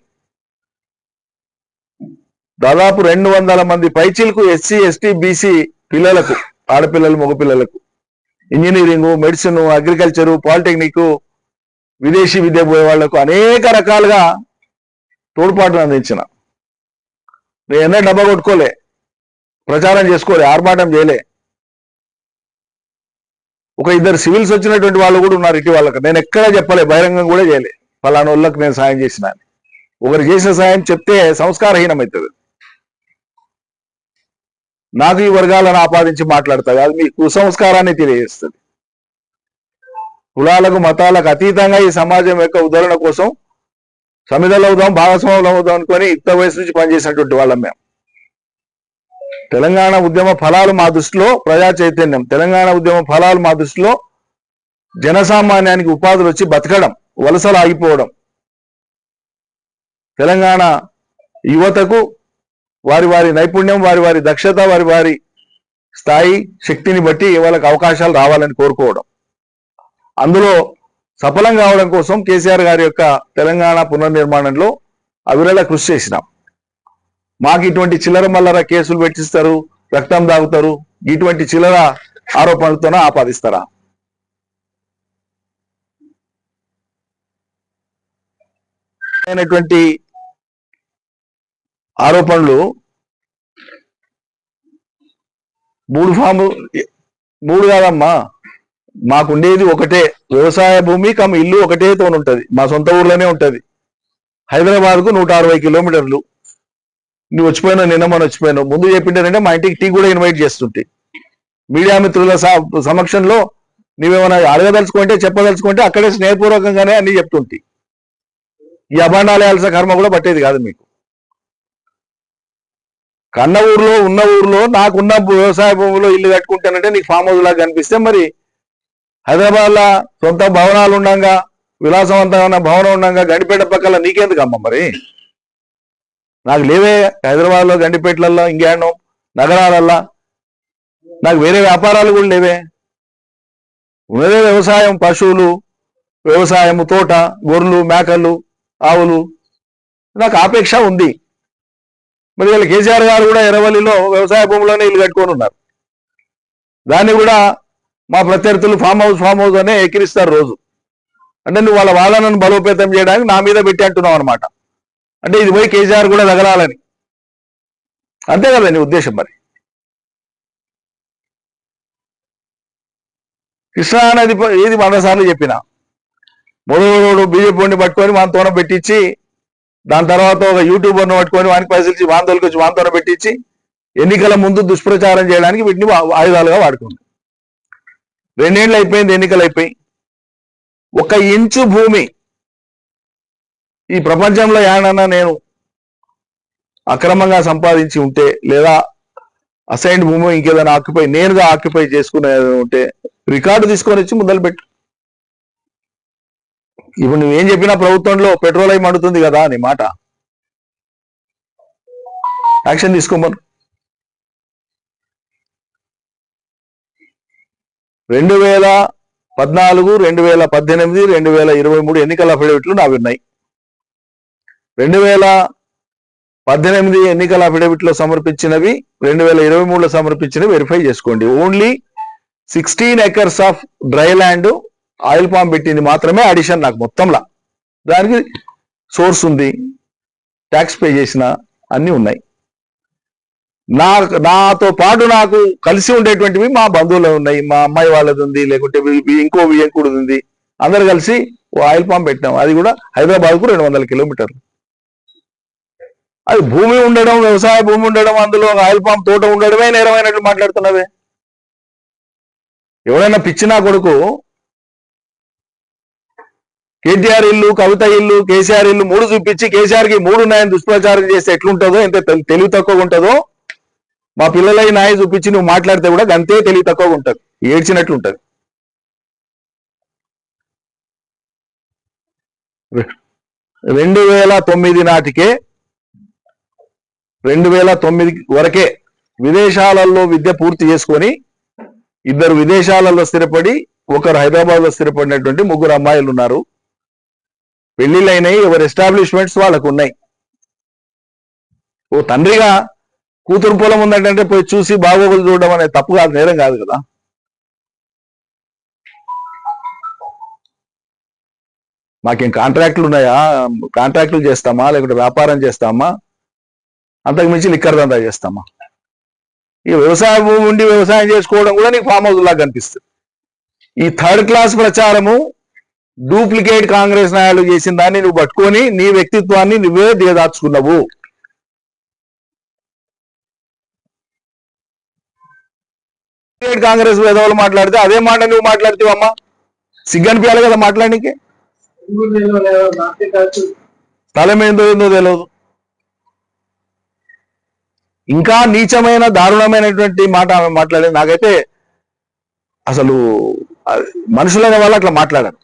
దాదాపు 200 మంది పైచీలకు ఎస్సీ, ఎస్టీ, బీసీ పిల్లలకు, ఆడపిల్లలు, మగపిల్లలకు ఇంజనీరింగ్, మెడిసిన్, అగ్రికల్చరు, పాలిటెక్నిక్, విదేశీ విద్య పోయే వాళ్లకు అనేక రకాలుగా తోడ్పాటును అందించిన. నేను ఎన్నో డబ్బా కొట్టుకోలే, ప్రచారం చేసుకోలే, ఆర్భాటం చేయలే. ఒక 2 సివిల్స్ వచ్చినటువంటి వాళ్ళు కూడా ఉన్నారు ఇటు వాళ్ళకి. నేను ఎక్కడా చెప్పలే, బహిరంగం కూడా చేయలే ఫలానా వాళ్ళకి నేను సాయం చేసిన అని. ఒకరు చేసిన సాయం చెప్తే సంస్కారహీనమవుతుంది. నాకు ఈ వర్గాలను ఆపాదించి మాట్లాడతాయి, అది మీ కుసంస్కారాన్ని తెలియజేస్తుంది. కులాలకు, మతాలకు అతీతంగా ఈ సమాజం యొక్క ఉద్ధరణ కోసం సమిధలు అవుదాం, భాగస్వాములు అవుదాం అనుకొని యుక్త వయసు నుంచి పనిచేసినటువంటి వాళ్ళం మేము. తెలంగాణ ఉద్యమ ఫలాలు మా దృష్టిలో ప్రజా చైతన్యం, తెలంగాణ ఉద్యమ ఫలాలు మా దృష్టిలో జనసామాన్యానికి ఉపాధులు వచ్చి బతకడం, వలసలు ఆగిపోవడం, తెలంగాణ యువతకు వారి వారి నైపుణ్యం, వారి వారి దక్షత, వారి వారి స్థాయి, శక్తిని బట్టి వాళ్ళకి అవకాశాలు రావాలని కోరుకోవడం. అందులో సఫలం కావడం కోసం కేసీఆర్ గారి యొక్క తెలంగాణ పునర్నిర్మాణంలో అవిరళ కృషి చేసినాం. మాకు ఇటువంటి చిల్లర మల్లర కేసులు పెట్టిస్తారు, రక్తం దాగుతారు, ఇటువంటి చిల్లర ఆరోపణలతోనే ఆపాదిస్తారా? అయినటువంటి ఆరోపణలు 3 కాదమ్మా, మాకుండేది ఒకటే వ్యవసాయ భూమి కమ్ ఇల్లు, ఒకటే తోనుంటది, మా సొంత ఊర్లోనే ఉంటది. హైదరాబాద్కు 160 కిలోమీటర్లు. నువ్వు వచ్చిపోయినా, నిన్న మనం వచ్చిపోయినావు. ముందు చెప్పింటారంటే మా ఇంటికి టీ కూడా ఇన్వైట్ చేస్తుంటే, మీడియా మిత్రుల సమక్షంలో నువ్వేమైనా అడగదలుచుకుంటే, చెప్పదలుచుకుంటే అక్కడే స్నేహపూర్వకంగానే అన్ని చెప్తుంటే, ఈ అభాండాలయాల్సిన కర్మ కూడా పట్టేది కాదు మీకు. కన్న ఊర్లో, ఉన్న ఊర్లో, నాకున్న వ్యవసాయ భూమిలో ఇల్లు కట్టుకుంటానంటే నీకు ఫామ్ హౌస్ లాగా కనిపిస్తే, మరి హైదరాబాద్లో సొంత భవనాలు ఉండగా, విలాసవంతమైన భవనం ఉండగా గండిపేట పక్కల నీకెందుకమ్మా? మరి నాకు లేవే హైదరాబాద్లో, గండిపేటలలో, ఇంకేనో నగరాలల్లో నాకు వేరే వ్యాపారాలు కూడా లేవే. ఉన్నదే వ్యవసాయం, పశువులు, వ్యవసాయం, తోట, గొర్రెలు, మేకలు, ఆవులు. నాకు ఆపేక్ష ఉంది. మరి వీళ్ళు కేసీఆర్ గారు కూడా ఎర్రవల్లిలో వ్యవసాయ భూమిలోనే ఇల్లు కట్టుకొని ఉన్నారు. దాన్ని కూడా మా ప్రత్యర్థులు ఫామ్ హౌస్ అనే ఎక్కిరిస్తారు రోజు. అంటే నువ్వు వాళ్ళ వాదనను బలోపేతం చేయడానికి నా మీద పెట్టి అంటున్నావు అనమాట. అంటే ఇది పోయి కేసీఆర్ కూడా తగలాలని, అంతే కదా నీ ఉద్దేశం? మరి కృష్ణా నది ఏది 100 సార్లు చెప్పినా, మొదలు బీజేపీని పట్టుకొని వానితోన పెట్టించి, దాని తర్వాత ఒక యూట్యూబర్ను పట్టుకొని వానికి పైసలు వాంతోలకి వచ్చి వాంతోన పెట్టించి ఎన్నికల ముందు దుష్ప్రచారం చేయడానికి వీటిని ఆయుధాలుగా వాడుకుంది. 2 ఏళ్ళు అయిపోయింది, ఎన్నికలు అయిపోయి. ఒక ఇంచు భూమి ఈ ప్రపంచంలో ఏడన్నా నేను అక్రమంగా సంపాదించి ఉంటే లేదా అసైన్డ్ భూమి ఇంకేదైనా నేనుగా ఆక్యుపై చేసుకునే ఉంటే రికార్డు తీసుకొని వచ్చి మొదలుపెట్టు. ఇప్పుడు నువ్వేం చెప్పినా ప్రభుత్వంలో పెట్రోల్ అయి మండుతుంది కదా అని మాట, యాక్షన్ తీసుకోమను. 2014, 2018, 2023 ఎన్నికల అఫిడవిట్లు నావి ఉన్నాయి. 2018 ఎన్నికల అఫిడవిట్లో సమర్పించినవి 2023లో సమర్పించినవి వెరిఫై చేసుకోండి. Only 16 acres of dry land oil palm పెట్టింది మాత్రమే అడిషన్ నాకు మొత్తంలా. దానికి సోర్స్ ఉంది, ట్యాక్స్ పే చేసిన అన్ని ఉన్నాయి. నాతో పాటు నాకు కలిసి ఉండేటువంటివి మా బంధువులు ఉన్నాయి, మా అమ్మాయి వాళ్ళది ఉంది, లేకుంటే ఇంకో వియంకుడు ఉంది. అందరు కలిసి ఓ ఆయిల్ పామ్ పెట్టినాం. అది కూడా హైదరాబాద్కు 200 కిలోమీటర్లు. అది భూమి ఉండడం, వ్యవసాయ భూమి ఉండడం, అందులో ఆయిల్ పామ్ తోట ఉండడమే నేరమైనట్లు మాట్లాడుతున్నవే. ఎవరైనా పిచ్చినా కొడుకు కేటీఆర్ ఇల్లు, కవిత ఇల్లు, కేసీఆర్ ఇల్లు 3 చూపించి కేసీఆర్కి 3 ఉన్నాయని దుష్ప్రచారం చేస్తే ఎట్లుంటుందో, ఎంత తెలివి తక్కువగా ఉంటుందో, మా పిల్లలై నాయ చూపించి నువ్వు మాట్లాడితే కూడా అంతే తెలివి తక్కువగా ఉంటుంది, ఏడ్చినట్లుంటది. 2009 నాటికే 2009 వరకే విదేశాలలో విద్య పూర్తి చేసుకొని 2 విదేశాలలో స్థిరపడి 1 హైదరాబాద్లో స్థిరపడినటువంటి 3 అమ్మాయిలు ఉన్నారు. పెళ్లిళ్ళైనాయి, ఎవరి ఎస్టాబ్లిష్మెంట్స్ వాళ్ళకు ఉన్నాయి. ఓ తండ్రిగా కూతురు పొలం ఉందంటే పోయి చూసి బాగోగులు చూడడం అనేది తప్పు కాదు, నేరం కాదు కదా. మాకేం కాంట్రాక్టులు ఉన్నాయా? కాంట్రాక్టులు చేస్తామా, లేకుంటే వ్యాపారం చేస్తామా, అంతకు మించి లిక్కర్ దందా చేస్తామా? ఈ వ్యవసాయ భూమి ఉండి వ్యవసాయం చేసుకోవడం కూడా నీకు ఫామ్ హౌస్ లాగా కనిపిస్తుంది. ఈ 3rd క్లాస్ ప్రచారము, డూప్లికేట్ కాంగ్రెస్ నాయకులు చేసిన దాన్ని నువ్వు పట్టుకొని నీ వ్యక్తిత్వాన్ని నువ్వే దిగదార్చుకున్నావు. కాంగ్రెస్ వేదవులు మాట్లాడితే అదే మాట నువ్వు మాట్లాడుతావమ్మా, సిగ్గనిపించాలి కదా మాట్లాడడానికి. స్థలం ఏందో తెలియదు. ఇంకా నీచమైన దారుణమైనటువంటి మాట ఆమె మాట్లాడేది. నాకైతే అసలు మనుషులైన వాళ్ళు అట్లా మాట్లాడారు.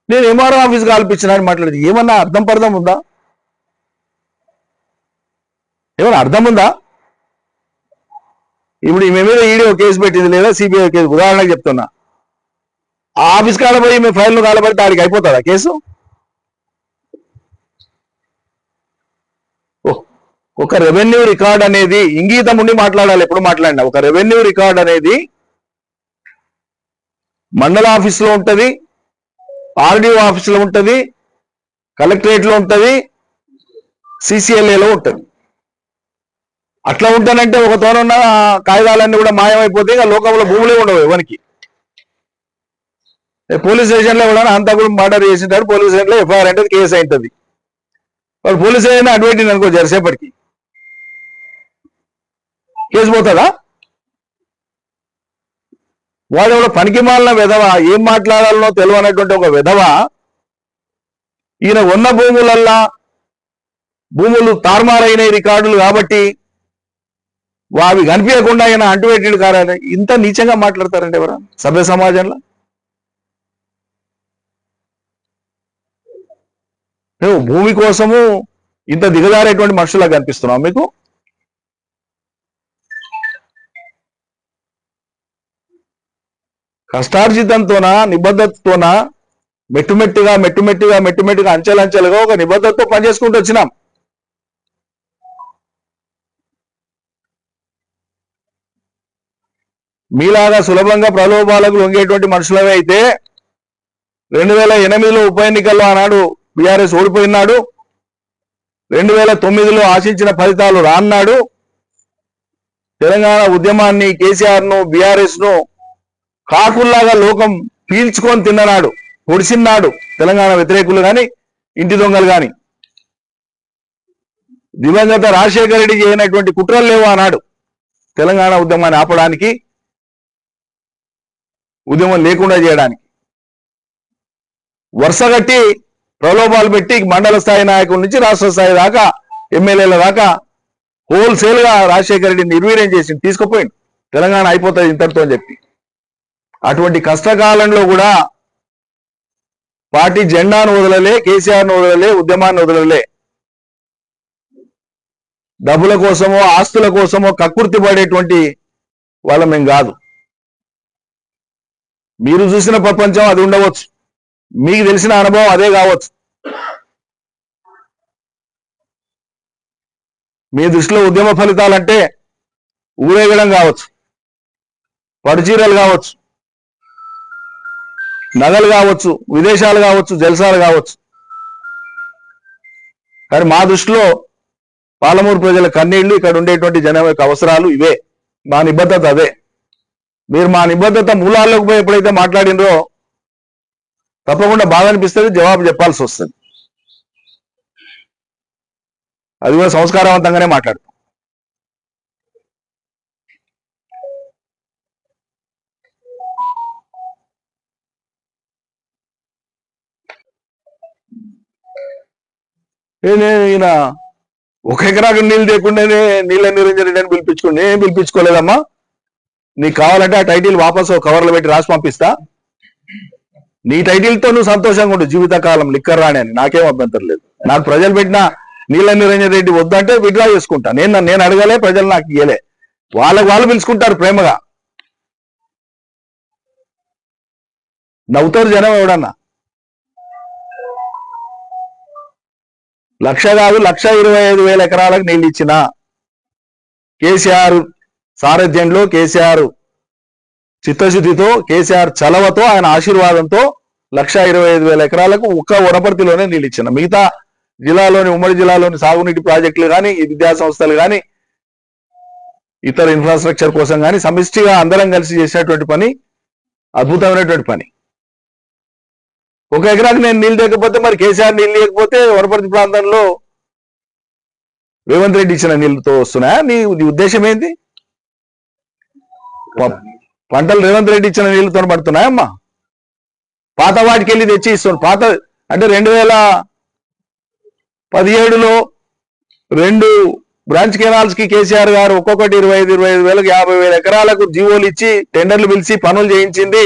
నేను ఎంఆర్ఓ ఆఫీస్ కాల్పించిన అని మాట్లాడేది ఏమన్నా అర్థం ఉందా? ఏమన్నా అర్థం ఉందా? ఇప్పుడు ఈమె మీద ఈడీ కేసు పెట్టింది లేదా సిబిఐ కేసు, ఉదాహరణకు చెప్తున్నా. ఆ ఆఫీస్ కాలపోయి ఈమె ఫైల్ను కాలబడితే ఆడికి అయిపోతుందా కేసు? ఒక రెవెన్యూ రికార్డ్ అనేది ఇంగీతం ఉండి మాట్లాడాలి. ఎప్పుడు మాట్లాడినా ఒక రెవెన్యూ రికార్డ్ అనేది మండల ఆఫీసులో ఉంటుంది, ఆర్డీఓ ఆఫీసులో ఉంటుంది, కలెక్టరేట్లో ఉంటుంది, సిసిఎల్ఏలో ఉంటుంది. అట్లా ఉంటానంటే ఒక తోనున్న కాగితాలన్నీ కూడా మాయమైపోతే ఇక లోకంలో భూములే ఉండవు ఎవరికి. పోలీస్ స్టేషన్లో కూడా అంతకుడు మర్డర్ చేసింటాడు, పోలీస్ స్టేషన్లో ఎఫ్ఐఆర్ అంటే కేసు అవుతుంది. వాడు పోలీస్ స్టేషన్ అడ్వైట్ అనుకో జరిసేపటికి కేసు పోతుందా? వాడు ఎవడో పనికి మాలిన విధవ, ఏం మాట్లాడాలనో తెలియనటువంటి ఒక విధవ ఈయన ఉన్న భూములు తారుమారైన రికార్డులు కాబట్టి అవి కనిపించకుండా ఆయన అంటుపెట్టిండు కారని ఇంత నీచంగా మాట్లాడతారండి ఎవరు సభ్య సమాజంలో? భూమి కోసము ఇంత దిగజారేటువంటి మనుషులకు కనిపిస్తున్నాం మీకు? కష్టార్జితంతోనా, నిబద్ధతతోనా, మెట్టుమెట్టుగా అంచెలంచెలుగా ఒక నిబద్ధతతో పనిచేసుకుంటూ వచ్చినాం. మీలాగా సులభంగా ప్రలోభాలకు లొంగేటువంటి మనుషులవే అయితే 2008లో ఉప ఎన్నికల్లో ఆనాడు బీఆర్ఎస్ ఓడిపోయినాడు, 2009లో ఆశించిన ఫలితాలు రాన్నాడు. తెలంగాణ ఉద్యమాన్ని, కేసీఆర్ను, బీఆర్ఎస్ను కాకుల్లాగా లోకం పీల్చుకొని తిన్ననాడు, పొడిసిన్నాడు. తెలంగాణ వ్యతిరేకులు కానీ, ఇంటి దొంగలు కానీ. దివంగత రాజశేఖర రెడ్డి చేయనటువంటి కుట్రలు లేవు అన్నాడు తెలంగాణ ఉద్యమాన్ని ఆపడానికి. ఉద్యమం లేకుండా చేయడానికి వరుసగట్టి ప్రలోభాలు పెట్టి మండల స్థాయి నాయకుల నుంచి రాష్ట్ర స్థాయి దాకా ఎమ్మెల్యేల దాకా హోల్సేల్ గా రాజశేఖర రెడ్డిని నిర్వీర్యం చేసి తీసుకుపోయింది. తెలంగాణ అయిపోతుంది ఇంతటితో అని చెప్పి. అటువంటి కష్టకాలంలో కూడా పార్టీ జెండాను వదలలే, కేసీఆర్ను వదలలే, ఉద్యమాన్ని వదలలే. డబ్బుల కోసమో ఆస్తుల కోసమో కక్కుర్తి పడేటువంటి వాళ్ళం మేము కాదు. మీరు చూసిన ప్రపంచం అది ఉండవచ్చు, మీకు తెలిసిన అనుభవం అదే కావచ్చు. మీ దృష్టిలో ఉద్యమ ఫలితాలంటే ఊరేగడం కావచ్చు, పడుచీరలు కావచ్చు, నగలు కావచ్చు, విదేశాలు కావచ్చు, జల్సాలు కావచ్చు. కానీ మా దృష్టిలో పాలమూరు ప్రజల కన్నీళ్లు, ఇక్కడ ఉండేటువంటి జనం యొక్క అవసరాలు ఇవే. మా నిబద్ధత అదే. మీరు మా నిబద్ధత మూలాల్లోకి పోయి ఎప్పుడైతే మాట్లాడినరో తప్పకుండా బాధ అనిపిస్తుంది, జవాబు చెప్పాల్సి వస్తుంది. అది కూడా సంస్కారవంతంగానే మాట్లాడతాం. ఈయన ఒక ఎకరాకు నీళ్ళు లేకుండానే నీళ్ళ నిరంజన్ రెడ్డి అని పిలిపించుకోండి. నేను పిలిపించుకోలేదమ్మా. నీకు కావాలంటే ఆ టైటిల్ వాపసు కవర్లో పెట్టి రాసి పంపిస్తా. నీ టైటిల్తో నువ్వు సంతోషంగా ఉండు జీవితకాలం, లిక్కర్ రాణి అని. నాకేం అభ్యంతరం లేదు. నాకు ప్రజలు పెట్టిన నీళ్ళ నిరంజన్ రెడ్డి వద్దంటే విడ్రా చేసుకుంటా. నేను అడగలే, ప్రజలు నాకు ఇయ్యలే. వాళ్ళు పిలుచుకుంటారు ప్రేమగా. నవ్వుతారు జనం. ఎవడన్నా 1,00,000 కాదు 1,25,000 ఎకరాలకు నీళ్ళు ఇచ్చిన కేసీఆర్ సారథ్యంలో, కేసీఆర్ చిత్తశుద్ధితో, కేసీఆర్ చలవతో, ఆయన ఆశీర్వాదంతో 1,25,000 ఎకరాలకు ఒక్క వనపర్తిలోనే నీళ్ళు ఇచ్చిన. మిగతా జిల్లాలోని, ఉమ్మడి జిల్లాలోని సాగునీటి ప్రాజెక్టులు కానీ, విద్యా సంస్థలు కానీ, ఇతర ఇన్ఫ్రాస్ట్రక్చర్ కోసం కానీ సమిష్టిగా అందరం కలిసి చేసినటువంటి పని అద్భుతమైనటువంటి పని. ఒక ఎకరాకి నేను నీళ్ళు లేకపోతే, మరి కేసీఆర్ నీళ్ళు లేకపోతే వనపర్తి ప్రాంతంలో రేవంత్ రెడ్డి ఇచ్చిన నీళ్ళతో వస్తున్నాయా? నీ ఉద్దేశం ఏంటి? పంటలు రేవంత్ రెడ్డి ఇచ్చిన నీళ్ళతో పడుతున్నాయమ్మా? పాత వాటికి వెళ్ళి తెచ్చి ఇస్తున్నాడు. పాత అంటే 2017లో 2 బ్రాంచ్ కెనాల్స్ కి కేసీఆర్ గారు ఒక్కొక్కటి 25,000 50,000 ఎకరాలకు జీవోలు ఇచ్చి టెండర్లు పిలిచి పనులు చేయించింది.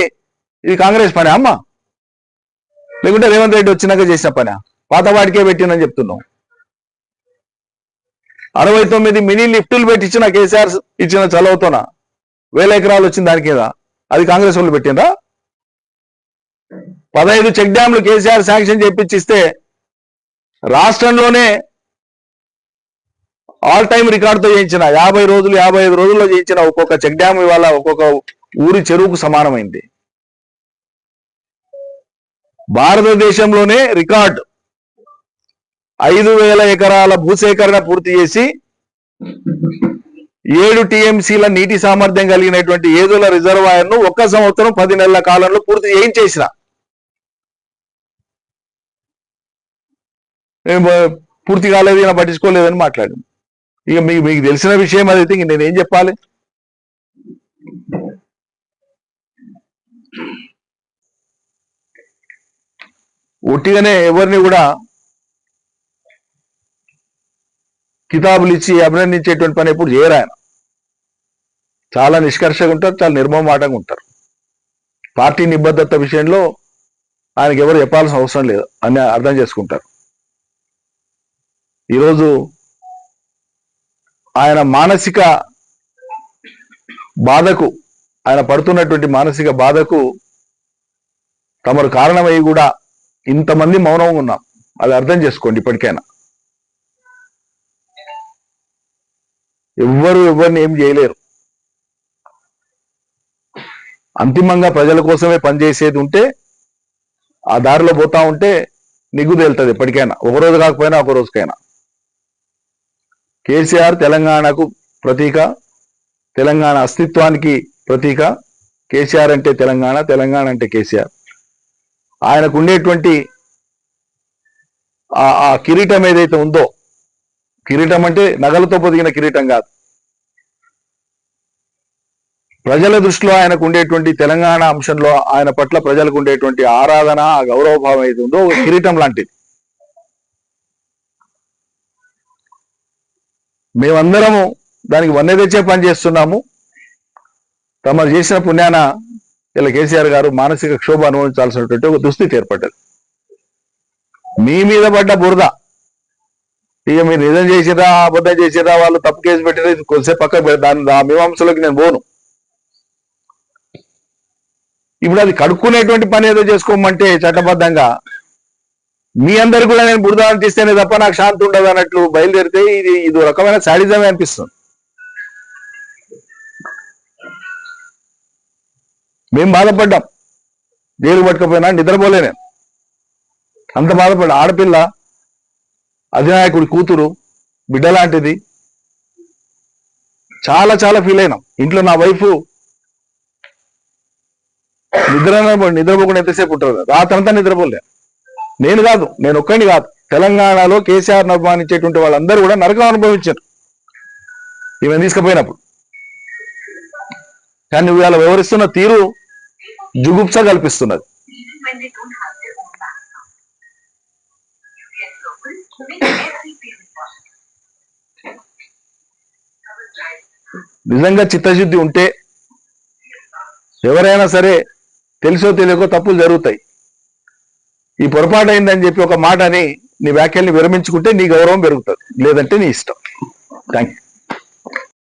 ఇది కాంగ్రెస్ పని అమ్మా? లేకుంటే రేవంత్ రెడ్డి వచ్చినాక చేసిన పని? పాత వాడికే పెట్టినని చెప్తున్నాం. 69 మినీ లిఫ్టులు పెట్టించిన కేసీఆర్ ఇచ్చిన చలవతోన 1,000 ఎకరాలు వచ్చింది దాని కింద. అది కాంగ్రెస్ వాళ్ళు పెట్టినరా? 15 చెక్ డ్యాంలు కేసీఆర్ శాంక్షన్ చేపించిస్తే రాష్ట్రంలోనే ఆల్ టైమ్ రికార్డుతో చేయించిన 50 రోజులు 55 రోజుల్లో చేయించిన ఒక్కొక్క చెక్ డ్యామ్ ఇవాళ ఒక్కొక్క ఊరి చెరువుకు సమానమైంది. భారతదేశంలోనే రికార్డు 5,000 ఎకరాల భూసేకరణ పూర్తి చేసి 7 టీఎంసీల నీటి సామర్థ్యం కలిగినటువంటి ఏదుల రిజర్వాయర్ ను 1 సంవత్సరం 10 నెలల కాలంలో పూర్తి చేయించేసిన. పూర్తి కాలేదు, ఈయన పట్టించుకోలేదని మాట్లాడింది. ఇక మీకు తెలిసిన విషయం అదైతే ఇంక నేనేం చెప్పాలి? ఒట్టిగానే ఎవరిని కూడా కితాబులు ఇచ్చి అభినందించేటువంటి పని ఎప్పుడు చేయరు. ఆయన చాలా నిష్కర్షగా ఉంటారు, చాలా నిర్మమాటంగా ఉంటారు. పార్టీ నిబద్ధత విషయంలో ఆయనకి ఎవరు చెప్పాల్సిన అవసరం లేదు అని అర్థం చేసుకుంటారు. ఈరోజు ఆయన మానసిక బాధకు, ఆయన పడుతున్నటువంటి మానసిక బాధకు తమరు కారణమై కూడా ఇంతమంది మౌనంగా ఉన్నాం. అది అర్థం చేసుకోండి. ఇప్పటికైనా ఎవరిని ఏం చేయలేరు. అంతిమంగా ప్రజల కోసమే పనిచేసేది ఉంటే, ఆ దారిలో పోతా ఉంటే నిగ్గు తేలుతుంది ఎప్పటికైనా, ఒకరోజు కాకపోయినా ఒక రోజుకైనా. కేసీఆర్ తెలంగాణకు ప్రతీక, తెలంగాణ అస్తిత్వానికి ప్రతీక. కేసీఆర్ అంటే తెలంగాణ, తెలంగాణ అంటే కేసీఆర్. ఆయనకు ఉండేటువంటి ఆ కిరీటం ఏదైతే ఉందో, కిరీటం అంటే నగలతో పొదిగిన కిరీటం కాదు, ప్రజల దృష్టిలో ఆయనకు ఉండేటువంటి తెలంగాణ అంశంలో ఆయన పట్ల ప్రజలకు ఉండేటువంటి ఆరాధన, ఆ గౌరవభావం ఏది ఉందో ఒక కిరీటం లాంటిది. మేమందరము దానికి వన్నె తెచ్చే పని చేస్తున్నాము. తమరు చేసిన పుణ్యాన ఇలా కేసీఆర్ గారు మానసిక క్షోభ అనుభవించాల్సినటువంటి ఒక దుస్థితి ఏర్పడ్డది. మీ మీద పడ్డ బురద, ఇక మీరు నిజం చేసిరా అబద్ధం చేసిరా వాళ్ళు తప్పు కేసు పెట్టినా కొద్దిసేపు పక్క దాని ఆ మీమాంసలోకి నేను పోను. ఇప్పుడు అది కడుక్కునేటువంటి పని ఏదో చేసుకోమంటే చట్టబద్ధంగా మీ అందరు కూడా నేను బురద అంటిస్తేనే తప్ప నాకు శాంతి ఉండదు అన్నట్లు బయలుదేరితే ఇది రకమైన శాడిజమే అనిపిస్తుంది. మేము బాధపడ్డాం, జైలు పట్టుకపోయినా నిద్రపోలే నేను, అంత బాధపడ్డా. ఆడపిల్ల, అధినాయకుడి కూతురు, బిడ్డ లాంటిది, చాలా చాలా ఫీల్ అయినాం. ఇంట్లో నా వైఫ్ నిద్రపోకుండా ఎంతసేపు ఉంటారు, రాత్రంతా నిద్రపోలే. నేను కాదు, నేను ఒక్కడిని కాదు, తెలంగాణలో కేసీఆర్ను అభిమానించేటువంటి వాళ్ళందరూ కూడా నరకం అనుభవించారు ఈమెను తీసుకుపోయినప్పుడు. కానీ నువ్వు ఇలా వివరిస్తున్న తీరు జుగుప్స కల్పిస్తున్నది. నిజంగా చిత్తశుద్ధి ఉంటే ఎవరైనా సరే తెలుసో తెలియకో తప్పులు జరుగుతాయి. ఈ పొరపాటు అయిందని చెప్పి ఒక మాట అని నీ వ్యాఖ్యల్ని విరమించుకుంటే నీ గౌరవం పెరుగుతుంది, లేదంటే నీ ఇష్టం. Thank you.